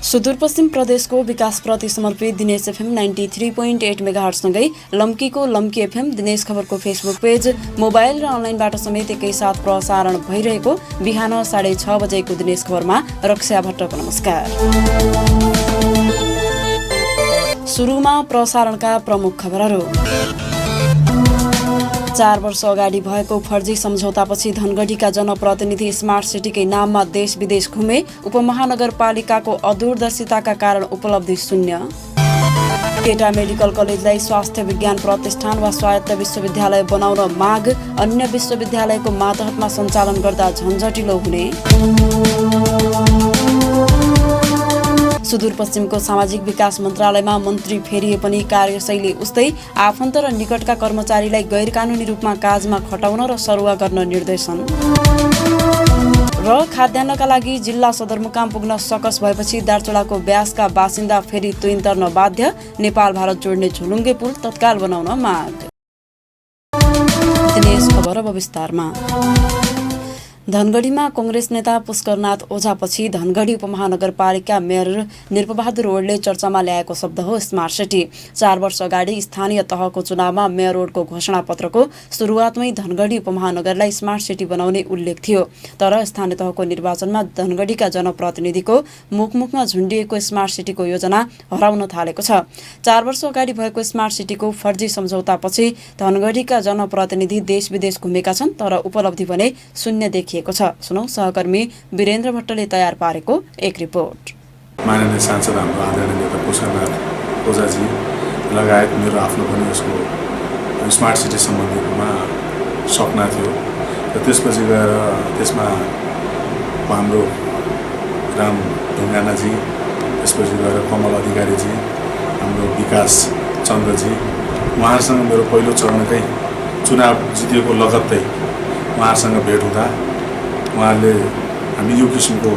सुदूरपश्चिम प्रदेशको विकासप्रति समर्पित दिनेश एफएम 93.8 मेगाहर्जसँगै लम्कीको लम्की एफएम दिनेश खबरको फेसबुक पेज, मोबाइल र अनलाइनबाट समेत एकैसाथ प्रसारण भइरहेको बिहान 6:30 बजेको दिनेश खबरमा रक्षा भट्टको नमस्कार। सुरुमा प्रसारणका प्रमुख खबरहरू। 4 वर्ष अगाडि भएको फर्जी सम्झौतापछि धनगढीका जनप्रतिनिधि स्मार्ट सिटीकै नाममा देश विदेश घुमे। उपमहानगरपालिकाको अदूरदर्शिताका कारण उपलब्धि शून्य। केटा मेडिकल कलेजलाई स्वास्थ्य विज्ञान प्रतिष्ठान वा स्वायत्त विश्वविद्यालय बनाउन माग। अन्य विश्वविद्यालयको मातहतमा सञ्चालन गर्दा झन्झटिलो हुने। सुदूरपश्चिमको सामाजिक विकास मन्त्रालयमा मन्त्री फेरिए पनि कार्यशैली उस्तै। आफन्त र निकटका कर्मचारीलाई गैरकानूनी रूपमा काजमा खटाउन र सरुवा गर्न निर्देशन। र खाद्यान्नका लागि जिल्ला सदरमुकाम पुग्न सकस भएपछि दार्चुलाको ब्यासका बासिन्दा फेरि तुइन तर्न बाध्य। नेपाल भारत जोड्ने झुलुङ्गे पुल तत्काल बनाउन माग। दिनेश खबर अब विस्तारमा। धनगढीमा कांग्रेस नेता पुष्करनाथ ओझापछि धनगढी उपमहानगरपालिका मेयर निर्पबहादुर रोडले चर्चामा ल्याएको शब्द हो स्मार्ट सिटी। 4 वर्ष अगाडि स्थानीय तहको चुनावमा मेयर रोडको घोषणापत्रको सुरुवातमै धनगढी उपमहानगरलाई स्मार्ट सिटी बनाउने उल्लेख थियो। तर स्थानीय तहको निर्वाचनमा धनगढीका जनप्रतिनिधिको मुखमुखमा झुन्डिएको स्मार्ट सिटीको योजना हराउन थालेको छ। 4 वर्ष अगाडि भएको स्मार्ट सिटीको फर्जी सम्झौतापछि धनगढीका जनप्रतिनिधि देश विदेश घुमेका छन्, तर उपलब्धि भने शून्य देखिए। सुनौ सहकर्मी वीरेन्द्र भट्टले तयार पारेको एक रिपोर्ट। माननीय सांसद हाम्रो आदरणीय नेता पुष्करनाथ ओझाजी लगायत मेरो आफ्नो पनि यसको स्मार्ट सिटी सम्बन्धीमा सपना थियो र त्यसपछि गएर त्यसमा हाम्रो राम ढुङ्गानाजी, त्यसपछि गएर कमल अधिकारीजी, हाम्रो विकास चन्द्रजी, उहाँहरूसँग मेरो पहिलो चरणकै चुनाव जितेको लगत्तै उहाँहरूसँग भेट हुँदा उहाँहरूले हामी यो किसिमको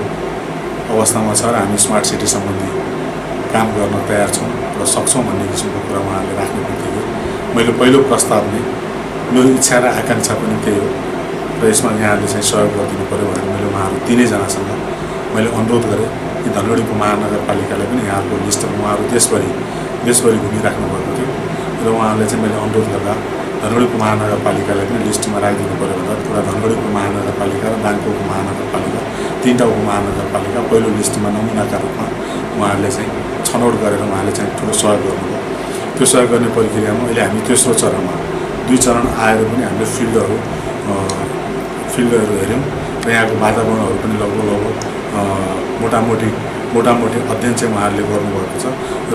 अवस्थामा छ र हामी स्मार्ट सिटी सम्बन्धी काम गर्न तयार छौँ र सक्छौँ भन्ने किसिमको कुरा उहाँहरूले राख्ने बित्तिकै मैले पहिलो प्रस्ताव नै मेरो इच्छा र आकाङ्क्षा पनि त्यही हो र यसमा यहाँहरूले चाहिँ सहयोग गरिदिनु पऱ्यो भनेर मैले उहाँहरू तीनैजनासँग मैले अनुरोध गरेँ कि धनगढी उपमहानगरपालिकालाई पनि यहाँहरूको लिस्टमा उहाँहरू देशभरि घुमिराख्नु भएको थियो र उहाँहरूले चाहिँ मैले अनुरोध गर्दा धनगढी उपमहानगरपालिकालाई पनि लिस्टमा राखिदिनु पऱ्यो भनेर पुरा धनगढी उपमहानगरपालिका र गान्तोक उपमहानगरपालिका 3टा उपमहानगरपालिका पहिलो लिस्टमा नमुनाका रूपमा उहाँहरूले चाहिँ छनौट गरेर उहाँले चाहिँ ठुलो सहयोग गर्नुभयो। त्यो सहयोग गर्ने प्रक्रियामा अहिले हामी तेस्रो चरणमा 2 चरण आएर पनि हामीले फिल्डहरू हेऱ्यौँ र यहाँको वातावरणहरू पनि लगभग मोटामोटी अध्ययन चाहिँ उहाँहरूले गर्नुभएको छ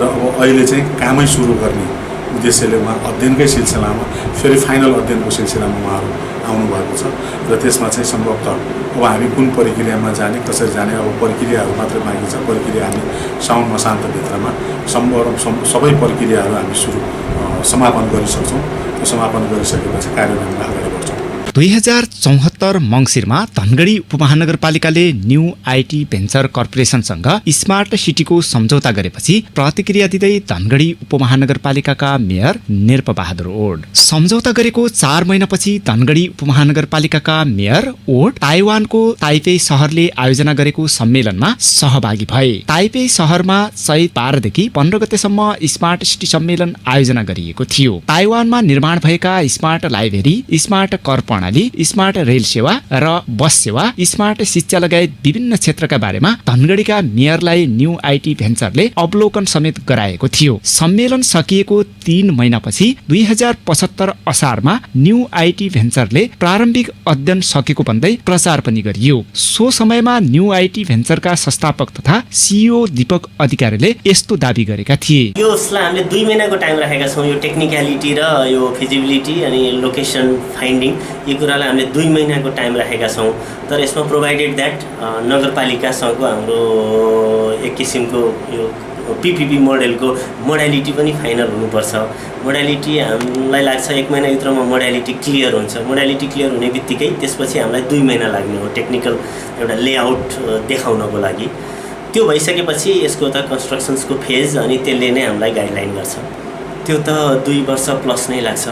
र अब अहिले चाहिँ कामै सुरु गर्ने उद्देश्यले उहाँ अध्ययनकै सिलसिलामा फेरि फाइनल अध्ययनको सिलसिलामा उहाँहरू आउनुभएको छ र त्यसमा चाहिँ सम्भवतः अब हामी कुन प्रक्रियामा जाने, कसरी जाने, अब प्रक्रियाहरू मात्रै बाँकी छ। प्रक्रिया हामी साउन मसान्तभित्रमा सबै प्रक्रियाहरू हामी समापन गरिसक्छौँ। त्यो समापन गरिसकेपछि कार्यान्वयनमा अगाडि बढ्छौँ। 2074 मङ्सिरमा धनगढी उपमहानगरपालिकाले न्यू आईटी भेन्चर कर्पोरेसनसँग स्मार्ट सिटीको सम्झौता गरेपछि प्रतिक्रिया दिँदै धनगढी उपमहानगरपालिकाका मेयर निर्पबहादुर ओड सम्झौता गरेको 4 महिनापछि धनगढी उपमहानगरपालिकाका मेयर ओड ताइवानको ताइपे शहरले आयोजना गरेको सम्मेलनमा सहभागी भए। ताइपे शहरमा चैत 12 देखि 15 गतेसम्म स्मार्ट सिटी सम्मेलन आयोजना गरिएको थियो। ताइवानमा निर्माण भएका स्मार्ट लाइब्रेरी, स्मार्ट कर प्रणाली, स्मार्ट रेल सेवा र बस सेवा, स्मार्ट शिक्षा लगायत विभिन्न क्षेत्रका बारेमा धनगढीका मेयरलाई न्यू आईटी भेन्चरले अवलोकन समेत गराएको थियो। सम्मेलन सकिएको 3 महिनापछि 2075 असारमा न्यू आईटी भेन्चरले प्रारम्भिक अध्ययन सकेको भन्दै प्रचार पनि गरियो। सो समयमा न्यू आईटी भेन्चरका संस्थापक तथा सीईओ दीपक अधिकारीले यस्तो दाबी गरेका थिए। यो यसलाई हामीले 2 महिनाको टाइम राखेका छौँ। यो टेक्निकलिटी र यो फिजिबिलिटी अनि लोकेसन फाइन्डिङ यो कुरालाई हामीले 2 महिनाको टाइम राखेका छौँ। तर यसमा प्रोभाइडेड द्याट नगरपालिकासँगको हाम्रो एक किसिमको यो पीपीपी मोडेलको मोडालिटी पनि फाइनल हुनुपर्छ। मोडालिटी हामीलाई लाग्छ 1 महिनाभित्रमा मोडालिटी क्लियर हुन्छ। मोडालिटी क्लियर हुने बित्तिकै त्यसपछि हामीलाई 2 महिना लाग्ने हो टेक्निकल एउटा लेआउट देखाउनको लागि। त्यो भइसकेपछि यसको त कन्स्ट्रक्सन्सको फेज अनि त्यसले नै हामीलाई गाइडलाइन गर्छ। त्यो त 2 वर्ष प्लस नै लाग्छ।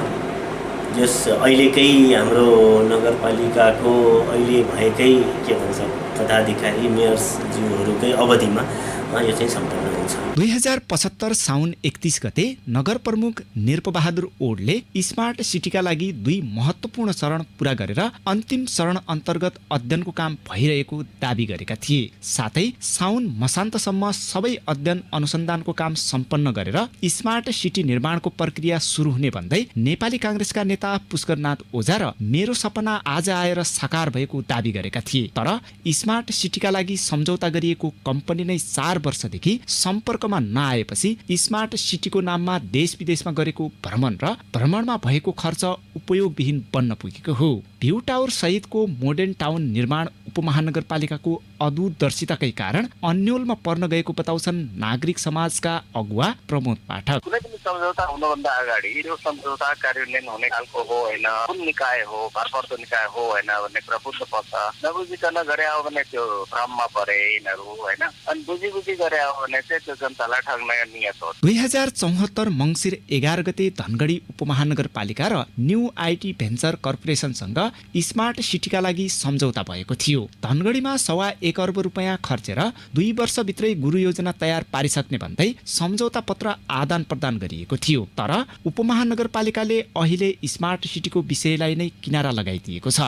जस अहिलेकै हाम्रो नगरपालिकाको अहिले भएकै के भन्छ पदाधिकारी मेयर्सज्यूहरूकै अवधिमा यो चाहिँ सम्पन्न हुन्छ। 2075 साउन 31 गते नगर प्रमुख निरपबहादुर ओडले स्मार्ट सिटीका लागि 2 महत्त्वपूर्ण चरण पूरा गरेर अन्तिम चरण अन्तर्गत अध्ययनको काम भइरहेको दाबी गरेका थिए। साथै साउन मसान्तसम्म सबै अध्ययन अनुसन्धानको काम सम्पन्न गरेर स्मार्ट सिटी निर्माणको प्रक्रिया सुरु हुने भन्दै नेपाली कांग्रेसका नेता पुष्करनाथ ओझा र मेरो सपना आज आएर साकार भएको दाबी गरेका थिए। तर स्मार्ट सिटीका लागि सम्झौता गरिएको कम्पनी नै 4 वर्षदेखि सम्पर्कमा नआएपछि स्मार्ट सिटीको नाममा देश विदेशमा गरेको भ्रमण र भ्रमणमा भएको खर्च उपयोगविहीन बन्न पुगेको हो। भ्यू टावर सहितको मोडर्न टाउन निर्माण उपमहानगरपालिकाको अदूरदर्शिताकै कारण अन्योलमा पर्न गएको बताउँछन् नागरिक समाजका अगुवा प्रमोद पाठक। कुनै पनि सम्झौता हुनुभन्दा अगाडि यो सम्झौता कार्यान्वयन हुने खालको हो होइन, कुन निकाय हो, भरपर्दो निकाय हो होइन भन्ने कुरा बुझ्नु पर्छ। नबुझिकन गरे हो भने त्यो भ्रममा परे यिनीहरू होइन, अनि बुझी गरे हो भने चाहिँ त्यो जनतालाई ठग्ने नियत हो। 2074 मङ्सिर 11 गते धनगढी उपमहानगरपालिका र न्यू आईटी भेन्चर कर्पोरेसनसँग स्मार्ट सिटीका लागि सम्झौता भएको थियो। धनगढीमा 1.25 अर्ब रुपियाँ खर्चेर 2 वर्षभित्रै गुरु योजना तयार पारिसक्ने भन्दै सम्झौता पत्र आदान प्रदान गरिएको थियो। तर उपमहानगरपालिकाले अहिले स्मार्ट सिटीको विषयलाई नै किनारा लगाइदिएको छ।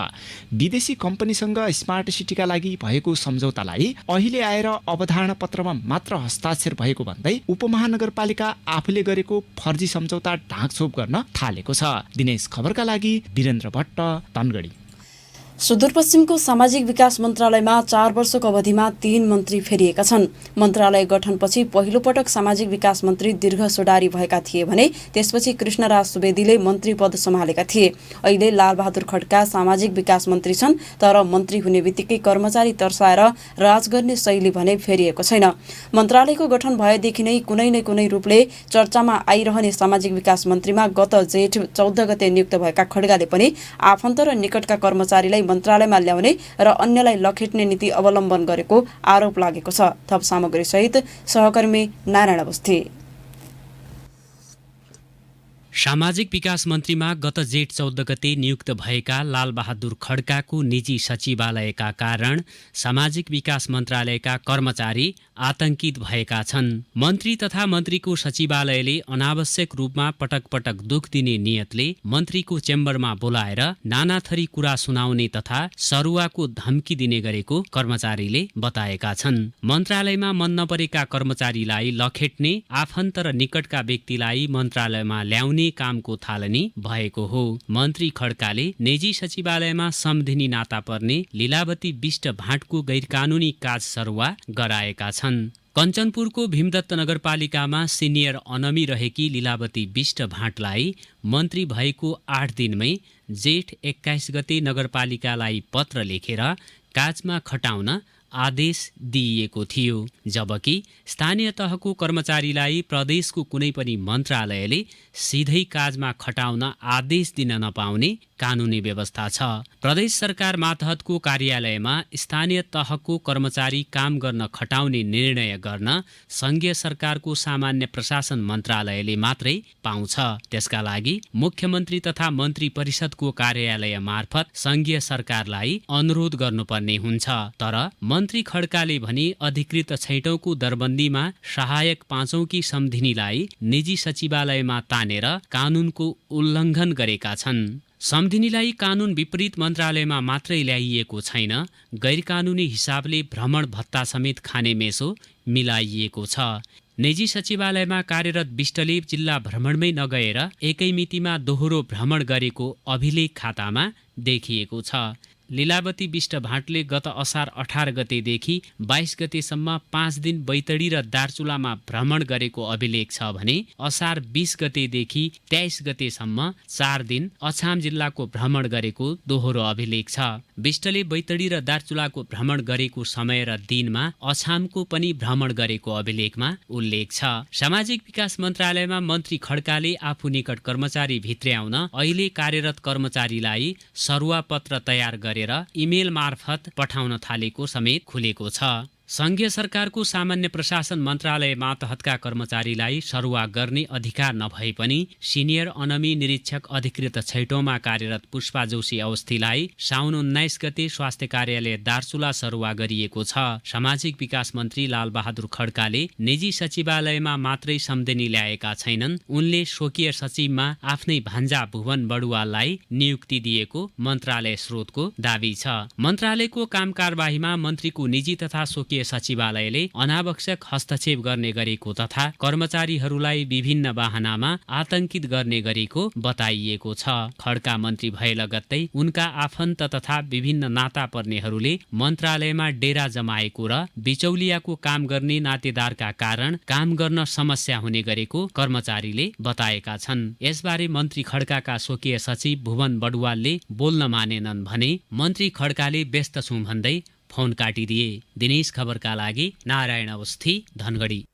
विदेशी कम्पनीसँग स्मार्ट सिटीका लागि भएको सम्झौतालाई अहिले आएर अवधारणा पत्रमा मात्र हस्ताक्षर भएको भन्दै उपमहानगरपालिका आफूले गरेको फर्जी सम्झौता ढाकछोप गर्न थालेको छ। दिनेश खबरका लागि वीरेन्द्र भट्ट, धनगढी। सुदूरपश्चिमको सामाजिक विकास मन्त्रालयमा 4 वर्षको अवधिमा 3 मन्त्री फेरिएका छन्। मन्त्रालय गठनपछि पहिलो पटक सामाजिक विकास मन्त्री दीर्घ सोडारी भएका थिए भने त्यसपछि कृष्णराज सुवेदीले मन्त्री पद सम्हालेका थिए। अहिले लालबहादुर खड्का सामाजिक विकास मन्त्री छन्, तर मन्त्री हुने बित्तिकै कर्मचारी तर्साएर राज गर्ने शैली भने फेरिएको छैन। मन्त्रालयको गठन भएदेखि नै कुनै रूपले चर्चामा आइरहने सामाजिक विकास मन्त्रीमा गत जेठ 14 गते नियुक्त भएका खड्गाले पनि आफन्त र निकटका कर्मचारीलाई मन्त्रालयमा ल्याउने र अन्यलाई लखेट्ने नीति अवलम्बन गरेको आरोप लागेको छ। थप सामग्री सहित सहकर्मी नारायण अवस्थी। सामाजिक विकास मन्त्रीमा गत जेठ 14 गते नियुक्त भएका लालबहादुर खड्काको निजी सचिवालयका कारण सामाजिक विकास मन्त्रालयका कर्मचारी आतंकित भएका छन्। मन्त्री तथा मन्त्रीको सचिवालयले अनावश्यक रूपमा पटक पटक दुख दिने नियतले मन्त्रीको चेम्बरमा बोलाएर नानाथरी कुरा सुनाउने तथा सरुवाको धम्की दिने गरेको कर्मचारीले बताएका छन्। मन्त्रालयमा मन नपरेका कर्मचारीलाई लखेट्ने, आफन्त र निकटका व्यक्तिलाई मन्त्रालयमा ल्याउने कामको थालनी भएको हो। मन्त्री खड्काले निजी सचिवालयमा सम्धिनी नाता पर्ने लीलावती बिष्ट भाटको गैरकानूनी काज सरुवा गराएका छन्। कञ्चनपुरको भीमदत्त नगरपालिकामा सिनियर अनमी रहेकी लीलावती बिष्ट भाटलाई मन्त्री भएको 8 दिनमै जेठ 21 गते नगरपालिकालाई पत्र लेखेर काजमा खटाउन आदेश दिइएको थियो। जबकि स्थानीय तहको कर्मचारीलाई प्रदेशको कुनै पनि मन्त्रालयले सिधै काजमा खटाउन आदेश दिन नपाउने कानुनी व्यवस्था छ। प्रदेश सरकार मातहतको कार्यालयमा स्थानीय तहको कर्मचारी काम गर्न खटाउने निर्णय गर्न संघीय सरकारको सामान्य प्रशासन मन्त्रालयले मात्रै पाउँछ। त्यसका लागि मुख्यमन्त्री तथा मन्त्री परिषदको कार्यालय मार्फत संघीय सरकारलाई अनुरोध गर्नुपर्ने हुन्छ। तर मन्त्री खड्काले भने अधिकृत छैटौंको दरबन्दीमा सहायक 5औं की सम्धिनीलाई निजी सचिवालयमा तानेर कानूनको उल्लङ्घन गरेका छन्। सम्धिनीलाई कानून विपरीत मन्त्रालयमा मात्रै ल्याइएको छैन, गैरकानूनी हिसाबले भ्रमण भत्ता समेत खाने मेसो मिलाइएको छ। निजी सचिवालयमा कार्यरत बिष्टले जिल्ला भ्रमणमै नगएर एकै मितिमा दोहोरो भ्रमण गरेको अभिलेख खातामा देखिएको छ। लीलावती बिष्ट भाटले गत असार 18 गतेदेखि 22 गतेसम्म 5 दिन बैतडी र दार्चुलामा भ्रमण गरेको अभिलेख छ भने असार 20 गतेदेखि 23 गतेसम्म 4 दिन अछाम जिल्लाको भ्रमण गरेको दोहोरो अभिलेख छ। बिष्टले बैतडी र दार्चुलाको भ्रमण गरेको समय र दिनमा अछामको पनि भ्रमण गरेको अभिलेखमा उल्लेख छ। सामाजिक विकास मन्त्रालयमा मन्त्री खड्काले आफू निकट कर्मचारी भित्र्याउन अहिले कार्यरत कर्मचारीलाई सरुवा पत्र तयार गरेर इमेल मार्फत पठाउन थालेको समेत खुलेको छ। संघीय सरकारको सामान्य प्रशासन मन्त्रालय मातहतका कर्मचारीलाई सरुवा गर्ने अधिकार नभए पनि सिनियर अनमी निरीक्षक अधिकृत छैटौँमा कार्यरत पुष्पा जोशी अवस्थीलाई साउन 19 गते स्वास्थ्य कार्यालय दार्चुला सरुवा गरिएको छ। सामाजिक विकास मन्त्री लालबहादुर खड्काले निजी सचिवालयमा मात्रै सम्झनी ल्याएका छैनन्, उनले स्वकीय सचिवमा आफ्नै भान्जा भुवन बडुवाललाई नियुक्ति दिएको मन्त्रालय स्रोतको दावी छ। मन्त्रालयको काम कारबाहीमा मन्त्रीको निजी तथा स्वकीय सचिवालयले अनावश्यक हस्तक्षेप गर्ने गरेको तथा कर्मचारीहरूलाई विभिन्न वाहनामा आतंकित गर्ने गरेको बताइएको छ। खड्का मन्त्री भए लगत्तै उनका आफन्त तथा विभिन्न नाता पर्नेहरूले मन्त्रालयमा डेरा जमाएको र बिचौलियाको काम गर्ने नातेदारका कारण काम गर्न समस्या हुने गरेको कर्मचारीले बताएका छन्। यसबारे मन्त्री खड्काका स्वकीय सचिव भुवन बडुवालले बोल्न मानेनन् भने मन्त्री खड्काले व्यस्त छु भन्दै फोन काटिदिए। दिनेश खबरका लागि नारायण अवस्थी, धनगढी।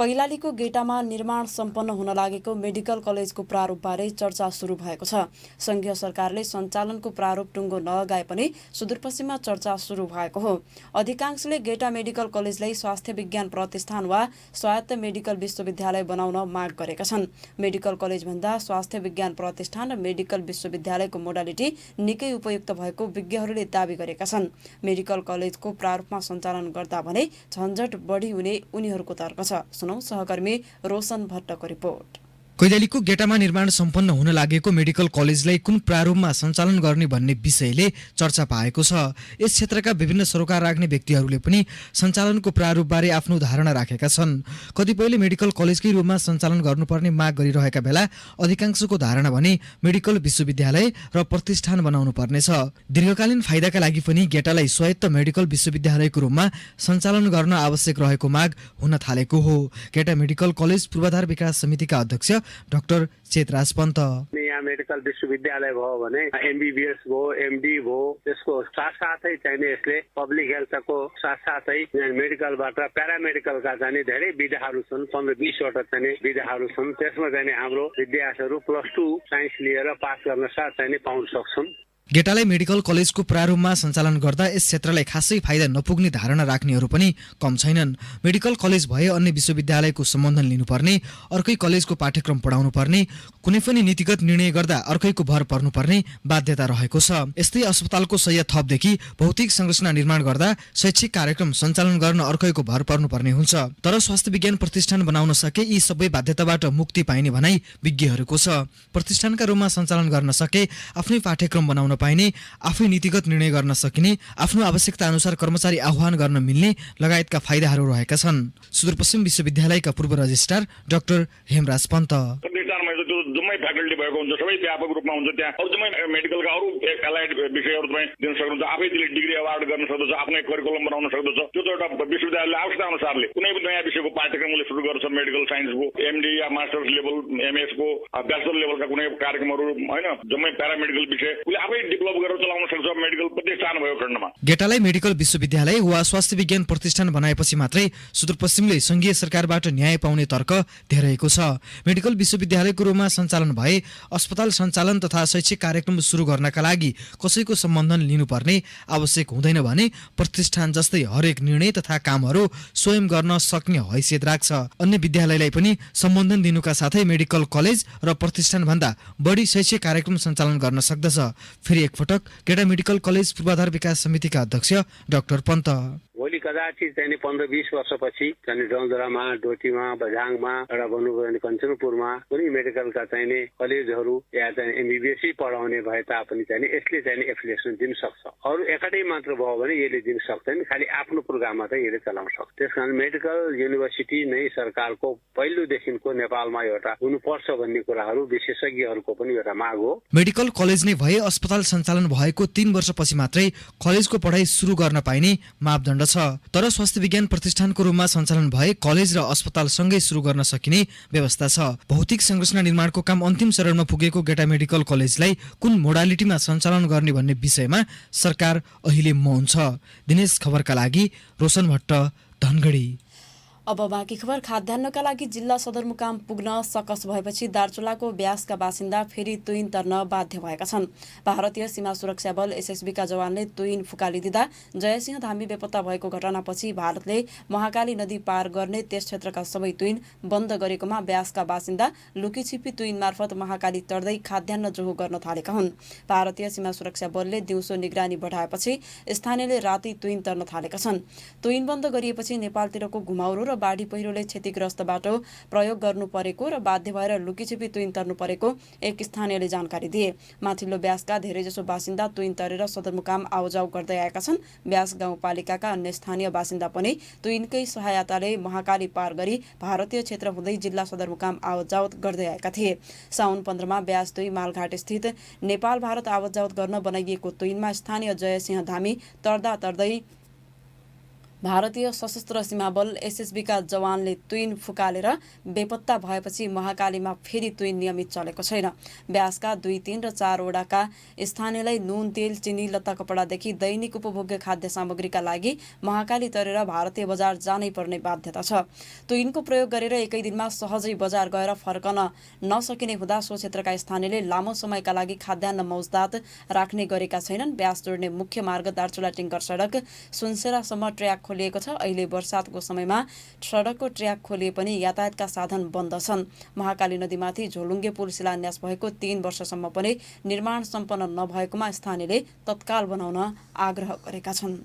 कैलालीको गेटामा निर्माण सम्पन्न हुन लागेको मेडिकल कलेजको प्रारूपबारे चर्चा सुरु भएको छ। संघीय सरकारले सञ्चालनको प्रारूप टुङ्गो नलगाए पनि सुदूरपश्चिममा चर्चा सुरु भएको हो। अधिकांशले गेटा मेडिकल कलेजलाई स्वास्थ्य विज्ञान प्रतिष्ठान वा स्वायत्त मेडिकल विश्वविद्यालय बनाउन माग गरेका छन्। मेडिकल कलेजभन्दा स्वास्थ्य विज्ञान प्रतिष्ठान र मेडिकल विश्वविद्यालयको मोडालिटी निकै उपयुक्त भएको विज्ञहरूले दावी गरेका छन्। मेडिकल कलेजको प्रारूपमा सञ्चालन गर्दा भने झन्झट बढी हुने उनीहरूको तर्क छ। सहकर्मी रोशन भट्टको रिपोर्ट। कैलालीको गेटामा निर्माण सम्पन्न हुन लागेको मेडिकल कलेजलाई कुन प्रारूपमा सञ्चालन गर्ने भन्ने विषयले चर्चा पाएको छ। यस क्षेत्रका विभिन्न सरोकार राख्ने व्यक्तिहरूले पनि सञ्चालनको प्रारूपबारे आफ्नो धारणा राखेका छन्। कतिपयले मेडिकल कलेजकै रूपमा सञ्चालन गर्नुपर्ने माग गरिरहेका बेला अधिकांशको धारणा भने मेडिकल विश्वविद्यालय र प्रतिष्ठान बनाउनु पर्नेछ। दीर्घकालीन फाइदाका लागि पनि गेटालाई स्वायत्त मेडिकल विश्वविद्यालयको रूपमा सञ्चालन गर्न आवश्यक रहेको माग हुन थालेको हो। गेटा मेडिकल कलेज पूर्वाधार विकास समितिका अध्यक्ष डाक्टर चेतराज पन्त, यहाँ मेडिकल विश्वविद्यालय भयो भने एमबीबीएस भयो, एमडी भयो, त्यसको साथसाथै चाहिँ यसले पब्लिक हेल्थको साथसाथै मेडिकलबाट प्यारामेडिकलका चाहिँ धेरै विधाहरू छन्। 15-20 वटा चाहिँ विधाहरू छन्। त्यसमा चाहिँ हाम्रो विद्यार्थीहरू +2 साइन्स लिएर पास गर्न साथ चाहिँ पाउन सक्छन्। गेटालाई मेडिकल कलेजको प्रारूपमा सञ्चालन गर्दा यस क्षेत्रलाई खासै फाइदा नपुग्ने धारणा राख्नेहरू पनि कम छैनन्। मेडिकल कलेज भए अन्य विश्वविद्यालयको सम्बन्धन लिनुपर्ने, अर्कै कलेजको पाठ्यक्रम पढाउनु पर्ने, कुनै पनि नीतिगत निर्णय गर्दा अर्कैको भर पर्नुपर्ने बाध्यता रहेको छ। यस्तै अस्पतालको सय थपदेखि भौतिक संरचना निर्माण गर्दा शैक्षिक कार्यक्रम सञ्चालन गर्न अर्कैको भर पर्नुपर्ने हुन्छ। तर स्वास्थ्य विज्ञान प्रतिष्ठान बनाउन सके यी सबै बाध्यताबाट मुक्ति पाइने भनाइ विज्ञहरूको छ। प्रतिष्ठानका रूपमा सञ्चालन गर्न सके आफ्नै पाठ्यक्रम बनाउन पाइने, आफै नीतिगत निर्णय गर्न सकिने, आफ्नो आवश्यकता अनुसार कर्मचारी आह्वान गर्न मिल्ने लगायतका फाइदाहरू रहेका छन्। सुदूरपश्चिम विश्वविद्यालयका पूर्व रजिस्ट्रार डाक्टर हेमराज पन्त, जम्मै फ्याकल्टी भएको हुन्छ, सबै व्यापक रूपमा हुन्छ। त्यहाँ अरू जम्मै मेडिकलका अरू एलाइड विषयहरू तपाईँ दिन सक्नुहुन्छ। आफै त्यसले डिग्री अवार्ड गर्न सक्दछ, आफ्नै करिकुलम बनाउन सक्दछ। त्यो त एउटा विश्वविद्यालयले आवश्यकता अनुसारले कुनै पनि नयाँ विषयको पाठ्यक्रमले सुरु गर्छ। मेडिकल साइन्सको एमडी या मास्टर्स लेभल, एमएसको ब्याचलर लेभलका कुनै कार्यक्रमहरू होइन, जम्मै प्यारामेडिकल विषय उसले आफै डेभलप गरेर चलाउन सक्छ मेडिकल प्रतिष्ठान भएको खण्डमा। गेटालाई मेडिकल विश्वविद्यालय वा स्वास्थ्य विज्ञान प्रतिष्ठान बनाएपछि मात्रै सुदूरपश्चिमले संघीय सरकारबाट न्याय पाउने तर्क धेरैको छ। मेडिकल विश्वविद्यालयको रूपमा सञ्चालन भए अस्पताल सञ्चालन तथा शैक्षिक कार्यक्रम सुरु गर्नका लागि कसैको सम्बन्धन लिनुपर्ने आवश्यक हुँदैन भने प्रतिष्ठान जस्तै हरेक निर्णय तथा कामहरू स्वयं गर्न सक्ने हैसियत राख्छ। अन्य विद्यालयलाई पनि सम्बन्धन दिनुका साथै मेडिकल कलेज र प्रतिष्ठान भन्दा बढी शैक्षिक कार्यक्रम सञ्चालन गर्न सक्दछ। फेरि एकपटक गेटा मेडिकल कलेज पूर्वाधार विकास समितिका अध्यक्ष डाक्टर पन्त, भोलि कदाचित चाहिँ 15-20 वर्षपछि चाहिँ डौलधुरामा, डोटीमा, बझाङमा एउटा भन्नुभयो भने कञ्चनपुरमा कुनै मेडिकलका चाहिँ कलेजहरू या चाहिँ एमबीबीएसै पढाउने भए तापनि चाहिँ यसले चाहिँ एफिलिएसन दिन सक्छ। अरू एकाडमी मात्र भयो भने यसले दिन सक्दैन, खालि आफ्नो प्रोग्राममा चाहिँ यसले चलाउन सक्छ। त्यसकारण मेडिकल युनिभर्सिटी नै सरकारको पहिलोदेखिको नेपालमा एउटा हुनुपर्छ भन्ने कुराहरू विशेषज्ञहरूको पनि एउटा माग हो। मेडिकल कलेज नै भए अस्पताल सञ्चालन भएको 3 वर्षपछि मात्रै कलेजको पढाइ सुरु गर्न पाइने मापदण्ड छ। तर स्वास्थ्य विज्ञान प्रतिष्ठानको रूपमा सञ्चालन भए कलेज र अस्पताल सँगै सुरु गर्न सकिने व्यवस्था छ। भौतिक संरचना निर्माणको काम अन्तिम चरणमा पुगेको गेटा मेडिकल कलेजलाई कुन मोडालिटीमा सञ्चालन गर्ने भन्ने विषयमा सरकार अहिले मौन छ। दिनेश खबरका लागि रोशन भट्ट, धनगढी। अब बाँकी खबर। खाद्यान्नका लागि जिल्ला सदरमुकाम पुग्न सकस भएपछि दार्चुलाको ब्यासका बासिन्दा फेरि तुइन तर्न बाध्य भएका छन्। भारतीय सीमा सुरक्षा बल एसएसबीका जवानले तुइन फुकालिदिँदा जयसिंह धामी बेपत्ता भएको घटनापछि भारतले महाकाली नदी पार गर्ने त्यस क्षेत्रका सबै तुइन बन्द गरेकोमा ब्यासका बासिन्दा लुकीछिपी तुइन मार्फत महाकाली तर्दै खाद्यान्न जोहो गर्न थालेका हुन्। भारतीय सीमा सुरक्षा बलले दिउँसो निगरानी बढाएपछि स्थानीयले राति तुइन तर्न थालेका छन्। तुइन बन्द गरिएपछि नेपालतिरको घुमाउरो र बाढी पहिरोले क्षतिग्रस्त बाटो प्रयोग गर्नु परेको र बाध्य भएर लुकीछिपी तुइन तर्नु परेको एक स्थानीयले जानकारी दिए। माथिल्लो ब्यासका धेरैजसो बासिन्दा तुइन तरेर सदरमुकाम आउजाउ गर्दै आएका छन्। ब्यास गाउँपालिकाका अन्य स्थानीय बासिन्दा पनि तुइनकै सहायताले महाकाली पार गरी भारतीय क्षेत्र हुँदै जिल्ला सदरमुकाम आवतजावत गर्दै आएका थिए। साउन 15 मा ब्यास 2 मालघाट स्थित नेपाल भारत आवतजावत गर्न बनाइएको तुइनमा स्थानीय जयसिंह धामी तर्दै भारतीय सशस्त्र सीमा बल एसएसबीका जवानले तुइन फुकालेर बेपत्ता भएपछि महाकालीमा फेरि तुइन नियमित चलेको छैन। ब्यासका 2, 3 र 4 वडाका स्थानीयलाई नुन, तेल, चिनी, लत्ता कपडादेखि दैनिक उपभोग्य खाद्य सामग्रीका लागि महाकाली तरेर भारतीय बजार जानै पर्ने बाध्यता छ। तुइनको प्रयोग गरेर एकै दिनमा सहजै बजार गएर फर्कन नसकिने हुँदा सो क्षेत्रका स्थानीयले लामो समयका लागि खाद्यान्न मौजदात राख्ने गरेका छैनन्। ब्यास जोड्ने मुख्य मार्ग दार्चुला टिङ्कर सडक सुनसेरासम्म ट्र्याक खोलिएको छ। अहिले बर्सातको समयमा सडकको ट्र्याक खोलिए पनि यातायातका साधन बन्द छन्। महाकाली नदीमाथि झोलुङ्गे पुल शिलान्यास भएको 3 वर्षसम्म पनि निर्माण सम्पन्न नभएकोमा स्थानीयले तत्काल बनाउन आग्रह गरेका छन्।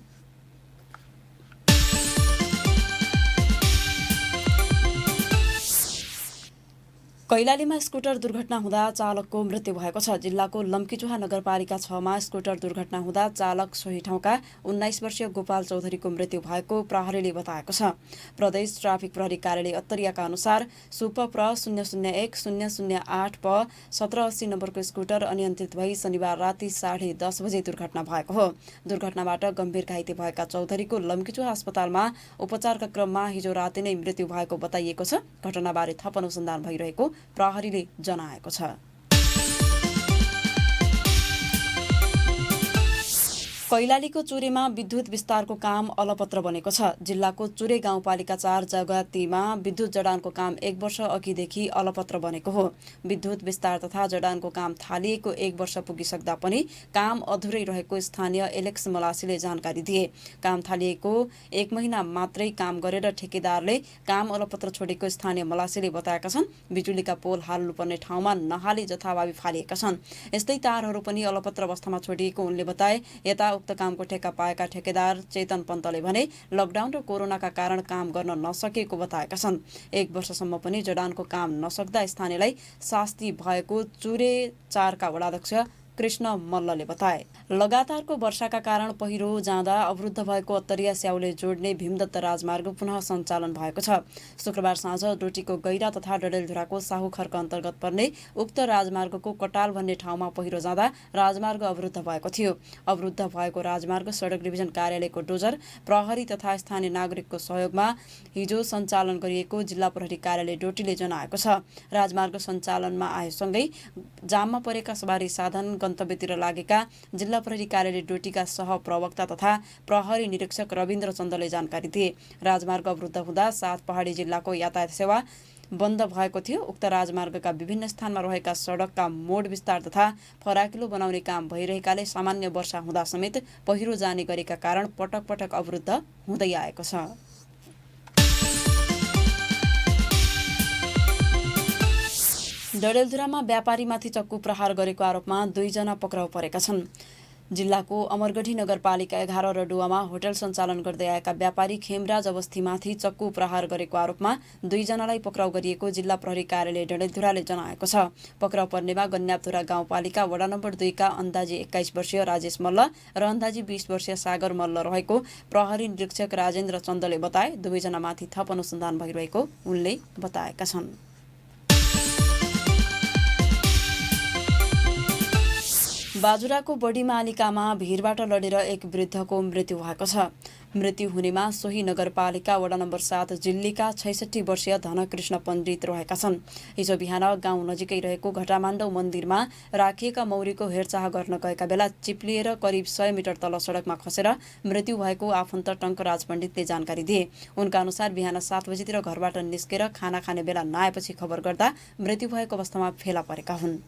कैलालीमा स्कुटर दुर्घटना हुँदा चालकको मृत्यु भएको छ। जिल्लाको लम्कीचुहा नगरपालिका 6 मा स्कुटर दुर्घटना हुँदा चालक सोही ठाउँका 19 वर्षीय गोपाल चौधरीको मृत्यु भएको प्रहरीले बताएको छ। प्रदेश ट्राफिक प्रहरी कार्यालय अत्तरियाका अनुसार सुपप्र 001-008 प 1780 नम्बरको स्कुटर अनियन्त्रित भई शनिबार राति 10:30 बजे दुर्घटना भएको हो। दुर्घटनाबाट गम्भीर घाइते भएका चौधरीको लम्कीचुहा अस्पतालमा उपचारका क्रममा हिजो राति नै मृत्यु भएको बताइएको छ। घटनाबारे थप अनुसन्धान भइरहेको प्रहरीले जनाएको छ। कैलालीको चुरेमा विद्युत विस्तारको काम अलपत्र बनेको छ। जिल्लाको चुरे गाउँपालिका 4 जगतीमा विद्युत जडानको काम 1 वर्ष अघिदेखि अलपत्र बनेको हो। विद्युत विस्तार तथा जडानको काम थालिएको 1 वर्ष पुगिसक्दा पनि काम अधुरै रहेको स्थानीय एलेक्स मलासीले जानकारी दिए। काम थालिएको 1 महिना मात्रै काम गरेर ठेकेदारले काम अलपत्र छोडेको स्थानीय मलासीले बताएका छन्। बिजुलीका पोल हाल्नुपर्ने ठाउँमा नहाली जथाभावी फालिएका छन्। यस्तै तारहरू पनि अलपत्र अवस्थामा छोडिएको उनले बताए। यता उक्त कामको ठेक्का पाएका ठेकेदार चेतन पन्तले भने लकडाउन र कोरोनाका कारण काम गर्न नसकेको बताएका छन्। 1 वर्षसम्म पनि जडानको काम नसक्दा स्थानीयलाई शास्ति भएको चुरे 4 का वडाध्यक्ष कृष्ण मल्लले बताए। लगातारको वर्षाका कारण पहिरो जाँदा अवरुद्ध भएको अत्तरिया स्याउले जोड्ने भीमदत्त राजमार्ग पुनः सञ्चालन भएको छ। शुक्रबार साँझ डोटीको गैरा तथा डडेलधुराको साहु खर्क अन्तर्गत पर्ने उक्त राजमार्गको कटाल भन्ने ठाउँमा पहिरो जाँदा राजमार्ग अवरुद्ध भएको थियो। अवरुद्ध भएको राजमार्ग सडक डिभिजन कार्यालयको डोजर, प्रहरी तथा स्थानीय नागरिकको सहयोगमा हिजो सञ्चालन गरिएको जिल्ला प्रहरी कार्यालय डोटीले जनाएको छ। राजमार्ग सञ्चालनमा आएसँगै जाममा परेका सवारी साधन गन्तव्यतिर लागेका जिल्ला प्रहरी कार्यालय डोटीका सहप्रवक्ता तथा प्रहरी निरीक्षक रविन्द्र चन्दले जानकारी दिए। राजमार्ग अवरुद्ध हुँदा 7 पहाडी जिल्लाको यातायात सेवा बन्द भएको थियो। उक्त राजमार्गका विभिन्न स्थानमा रहेका सडकका मोड विस्तार तथा फराकिलो बनाउने काम भइरहेकाले सामान्य वर्षा हुँदा समेत पहिरो जाने गरेका कारण पटक पटक अवरुद्ध हुँदै आएको छ। डडेलधुरामा व्यापारीमाथि चक्कु प्रहार गरेको आरोपमा 2 जना पक्राउ परेका छन्। जिल्लाको अमरगढी नगरपालिका 11 र डुवामा होटल सञ्चालन गर्दै आएका व्यापारी खेमराज अवस्थीमाथि चक्कु प्रहार गरेको आरोपमा 2 जनालाई पक्राउ गरिएको जिल्ला प्रहरी कार्यालय डडेलधुराले जनाएको छ। पक्राउ पर्नेमा गन्यापधुरा गाउँपालिका वडा नम्बर 2 का अन्दाजी 21 वर्षीय राजेश मल्ल र अन्दाजी 20 वर्षीय सागर मल्ल रहेको प्रहरी निरीक्षक राजेन्द्र चन्दले बताए। 2 जनामाथि थप अनुसन्धान भइरहेको उनले बताएका छन्। बाजुराको बढीमालिकामा भिरबाट लडेर एक वृद्धको मृत्यु भएको छ। मृत्यु हुनेमा सोही नगरपालिका वडा नम्बर 7 जिल्लीका 66 वर्षीय धनकृष्ण पण्डित रहेका छन्। हिजो बिहान गाउँ नजिकै रहेको घटामाण्डौ मन्दिरमा राखिएका मौरीको हेरचाह गर्न गएका बेला चिप्लिएर करिब 100 मिटर तल सडकमा खसेर मृत्यु भएको आफन्त टङ्कराज पण्डितले जानकारी दिए। उनका अनुसार बिहान 7 बजेतिर घरबाट निस्केर खाना खाने बेला नआएपछि खबर गर्दा मृत्यु भएको अवस्थामा फेला परेका हुन्।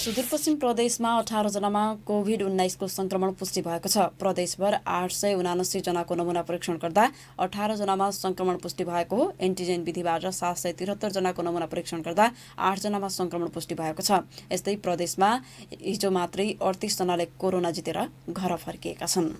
सुदूरपश्चिम प्रदेशमा 18 जनामा कोभिड-19 को संक्रमण पुष्टि भएको छ। प्रदेशभर 879 जनाको नमुना परीक्षण गर्दा 18 जनामा संक्रमण पुष्टि भएको हो। एन्टिजेन विधिबाट 773 जनाको नमुना परीक्षण गर्दा 8 जनामा संक्रमण पुष्टि भएको छ। यस्तै प्रदेशमा हिजो मात्रै 38 जनाले कोरोना जितेर घर फर्किएका छन्।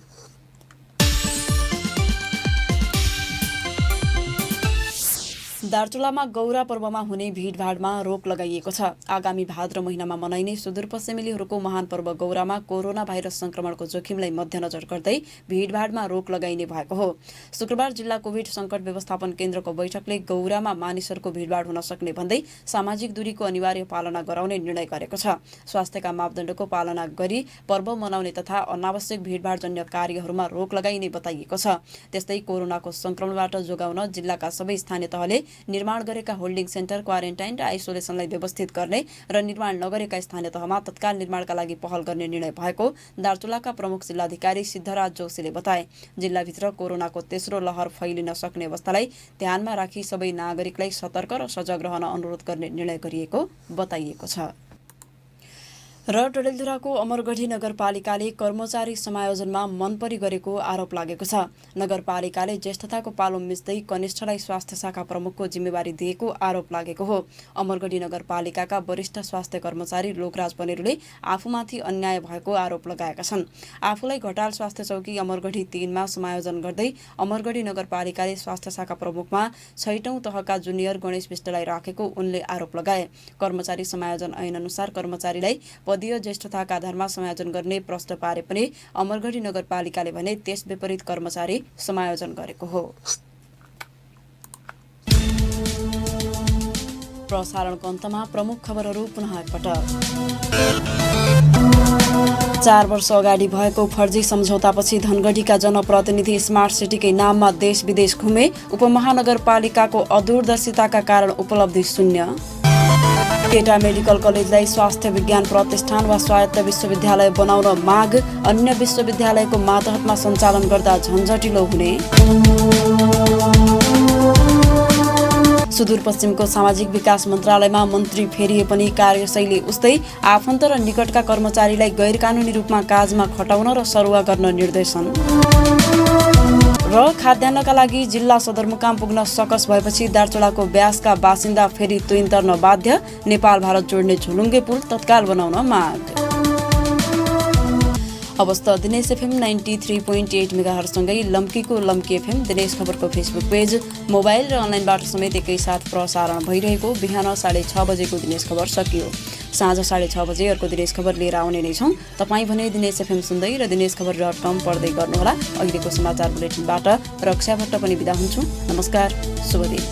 दार्चुलामा गौरा पर्वमा हुने भिडभाडमा रोक लगाइएको छ। आगामी भाद्र महिनामा मनाइने सुदूरपश्चिमेलीहरूको महान पर्व गौरामा कोरोना भाइरस संक्रमणको जोखिमलाई मध्यनजर गर्दै भिडभाडमा रोक लगाइने भएको हो। शुक्रबार जिल्ला कोभिड संकट व्यवस्थापन केन्द्रको बैठकले गौरामा मानिसहरूको भिडभाड हुन सक्ने भन्दै सामाजिक दूरीको अनिवार्य पालना गराउने निर्णय गरेको छ। स्वास्थ्यका मापदण्डको पालना गरी पर्व मनाउने तथा अनावश्यक भिडभाडजन्य कार्यहरूमा रोक लगाइने बताइएको छ। त्यस्तै कोरोनाको संक्रमणबाट जोगाउन जिल्लाका सबै स्थानीय तहले निर्माण गरेका होल्डिङ सेन्टर, क्वारेन्टाइन र आइसोलेसनलाई व्यवस्थित गर्ने र निर्माण नगरेका स्थानीय तहमा तत्काल निर्माणका लागि पहल गर्ने निर्णय भएको दार्चुलाका प्रमुख जिल्लाधिकारी सिद्धराज जोशीले बताए। जिल्लाभित्र कोरोनाको तेस्रो लहर फैलिन सक्ने अवस्थालाई ध्यानमा राखी सबै नागरिकलाई सतर्क र सजग रहन अनुरोध गर्ने निर्णय गरिएको बताइएको छ। र डडेलधुराको अमरगढी नगरपालिकाले कर्मचारी समायोजनमा मनपरी गरेको आरोप लागेको छ। नगरपालिकाले ज्येष्ठताको पालो मिच्दै कनिष्ठलाई स्वास्थ्य शाखा प्रमुखको जिम्मेवारी दिएको आरोप लागेको हो। अमरगढी नगरपालिकाका वरिष्ठ स्वास्थ्य कर्मचारी लोकराज बनेरुले आफूमाथि अन्याय भएको आरोप लगाएका छन्। आफूलाई घटाल स्वास्थ्य चौकी अमरगढी 3 मा समायोजन गर्दै अमरगढी नगरपालिकाले स्वास्थ्य शाखा प्रमुखमा 6औं तहका जुनियर गणेश विष्टलाई राखेको उनले आरोप लगाए। कर्मचारी समायोजन ऐन अनुसार कर्मचारीलाई पदीय ज्येष्ठताका आधारमा समायोजन गर्ने प्रश्न पारे पनि अमरगढी नगरपालिकाले भने त्यस विपरीत कर्मचारी समायोजन गरेको हो। प्रसारणको अन्तमा प्रमुख खबरहरू पुनः एकपटक। 4 वर्ष अगाडि भएको फर्जी सम्झौतापछि धनगढीका जनप्रतिनिधि स्मार्ट सिटीकै नाममा देश विदेश घुमे। उपमहानगरपालिकाको अदूरदर्शिताका कारण उपलब्धि शून्य। केटा मेडिकल कलेजलाई स्वास्थ्य विज्ञान प्रतिष्ठान वा स्वायत्त विश्वविद्यालय बनाउन माग। अन्य विश्वविद्यालयको मातहतमा सञ्चालन गर्दा झन्झटिलो हुने। सुदूरपश्चिमको सामाजिक विकास मन्त्रालयमा मन्त्री फेरिए पनि कार्यशैली उस्तै। आफन्त र निकटका कर्मचारीलाई गैरकानुनी रूपमा काजमा खटाउन र सरुवा गर्न निर्देशन। र खाद्यान्नका लागि जिल्ला सदरमुकाम पुग्न सकस भएपछि दार्चुलाको ब्यासका बासिन्दा फेरि तुइन तर्न बाध्य। नेपाल भारत जोड्ने झुलुङ्गे पुल तत्काल बनाउन माग। अवस्थ दिनेश एफएम 93.8 मेगाहर्जसँगै लम्कीको लम्की एफएम दिनेश खबरको फेसबुक पेज, मोबाइल र अनलाइनबाट समेत एकैसाथ प्रसारण भइरहेको बिहान 6:30 बजेको दिनेश खबर सकियो। साँझ 6:30 बजे अर्को दिनेश खबर लिएर आउने नै छौँ। तपाईँ भने दिनेश एफएम सुन्दै र दिनेशखबर.com पढ्दै गर्नुहोला। अहिलेको समाचार बुलेटिनबाट रक्षा भट्ट पनि बिदा हुन्छु। नमस्कार, शुभ दिन।